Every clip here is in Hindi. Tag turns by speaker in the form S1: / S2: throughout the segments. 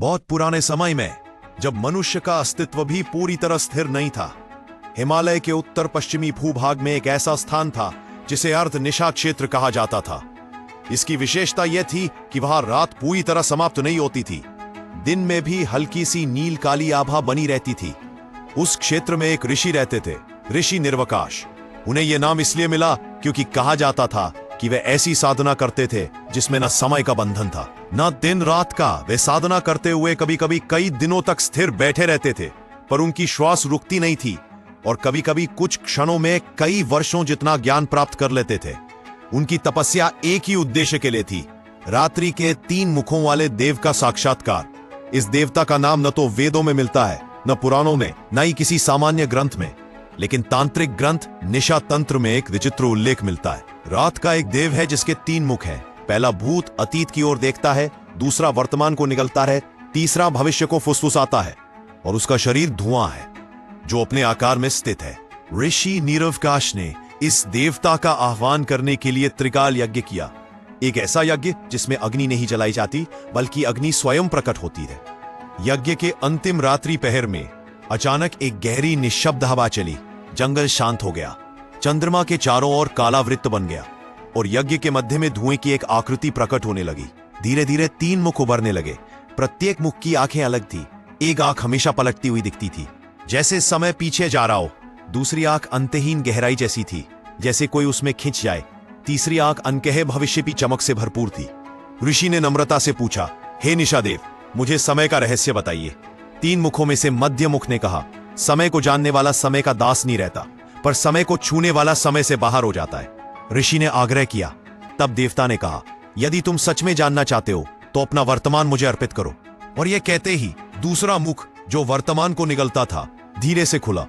S1: बहुत पुराने समय में, जब मनुष्य का अस्तित्व भी पूरी तरह स्थिर नहीं था, हिमालय के उत्तर पश्चिमी भूभाग में एक ऐसा स्थान था जिसे अर्ध निशा क्षेत्र कहा जाता था। इसकी विशेषता यह थी कि वहां रात पूरी तरह समाप्त नहीं होती थी, दिन में भी हल्की सी नील काली आभा बनी रहती थी। उस क्षेत्र में एक ऋषि रहते थे, ऋषि निर्वकाश। उन्हें यह नाम इसलिए मिला क्योंकि कहा जाता था कि वे ऐसी साधना करते थे जिसमें न समय का बंधन था, न दिन रात का। वे साधना करते हुए कभी कभी कई दिनों तक स्थिर बैठे रहते थे, पर उनकी श्वास रुकती नहीं थी, और कभी कभी कुछ क्षणों में कई वर्षों जितना ज्ञान प्राप्त कर लेते थे। उनकी तपस्या एक ही उद्देश्य के लिए थी, रात्रि के 3 मुखों वाले देव का साक्षात्कार। इस देवता का नाम न तो वेदों में मिलता है, न पुराणों में, न ही किसी सामान्य ग्रंथ में, लेकिन तांत्रिक ग्रंथ निशा तंत्र में एक विचित्र उल्लेख मिलता है। रात का एक देव है जिसके 3 मुख हैं। पहला भूत अतीत की ओर देखता है, दूसरा वर्तमान को निगलता है, तीसरा भविष्य को फुसफुसाता है, और उसका शरीर धुआं है जो अपने आकार में स्थित है। ऋषि नीरवकाश ने इस देवता का आह्वान करने के लिए त्रिकाल यज्ञ किया, एक ऐसा यज्ञ जिसमें अग्नि नहीं जलाई जाती बल्कि अग्नि स्वयं प्रकट होती है। यज्ञ के अंतिम रात्रि पहर में अचानक एक गहरी निशब्द हवा चली, जंगल शांत हो गया, चंद्रमा के चारों ओर काला वृत्त बन गया, और यज्ञ के मध्य में धुएं की एक आकृति प्रकट होने लगी। धीरे धीरे 3 मुख उभरने लगे। प्रत्येक मुख की आंखें अलग थी। एक आंख हमेशा पलटती हुई दिखती थी, जैसे समय पीछे जा रहा हो। दूसरी आंख अंतहीन गहराई जैसी थी, जैसे कोई उसमें खिंच जाए। तीसरी आंख अनकहे भविष्य की चमक से भरपूर थी। ऋषि ने नम्रता से पूछा, हे निशादेव, मुझे समय का रहस्य बताइए। 3 मुखों में से मध्य मुख ने कहा, समय को जानने वाला समय का दास नहीं रहता, पर समय को छूने वाला समय से बाहर हो जाता है। ऋषि ने आग्रह किया। तब देवता ने कहा, यदि तुम सच में जानना चाहते हो तो अपना वर्तमान मुझे अर्पित करो। और यह कहते ही दूसरा मुख, जो वर्तमान को निगलता था, धीरे से खुला।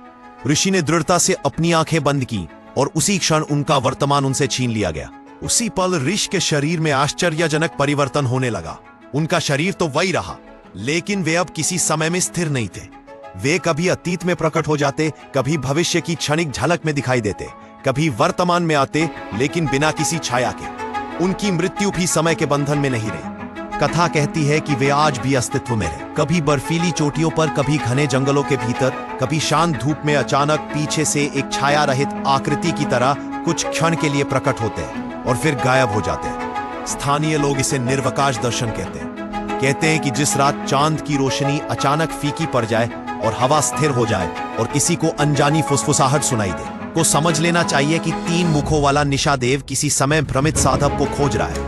S1: ऋषि ने दृढ़ता से अपनी आंखें बंद की, और उसी क्षण उनका वर्तमान उनसे छीन लिया गया। उसी पल ऋषि के शरीर में आश्चर्यजनक परिवर्तन होने लगा। उनका शरीर तो वही रहा, लेकिन वे अब किसी समय में स्थिर नहीं थे। वे कभी अतीत में प्रकट हो जाते, कभी भविष्य की क्षणिक झलक में दिखाई देते, कभी वर्तमान में आते, लेकिन बिना किसी छाया के। उनकी मृत्यु भी समय के बंधन में नहीं रही। कथा कहती है कि वे आज भी अस्तित्व में हैं, कभी बर्फीली चोटियों पर, कभी घने जंगलों के भीतर, कभी शांत धूप में अचानक पीछे से एक छाया रहित आकृति की तरह कुछ क्षण के लिए प्रकट होते हैं और फिर गायब हो जाते हैं। स्थानीय लोग इसे निर्वकाश दर्शन कहते हैं। कहते हैं कि जिस रात चांद की रोशनी अचानक फीकी पड़ जाए और हवा स्थिर हो जाए और किसी को अनजानी फुसफुसाहट सुनाई दे, को समझ लेना चाहिए कि 3 मुखों वाला निशादेव किसी समय भ्रमित साधक को खोज रहा है।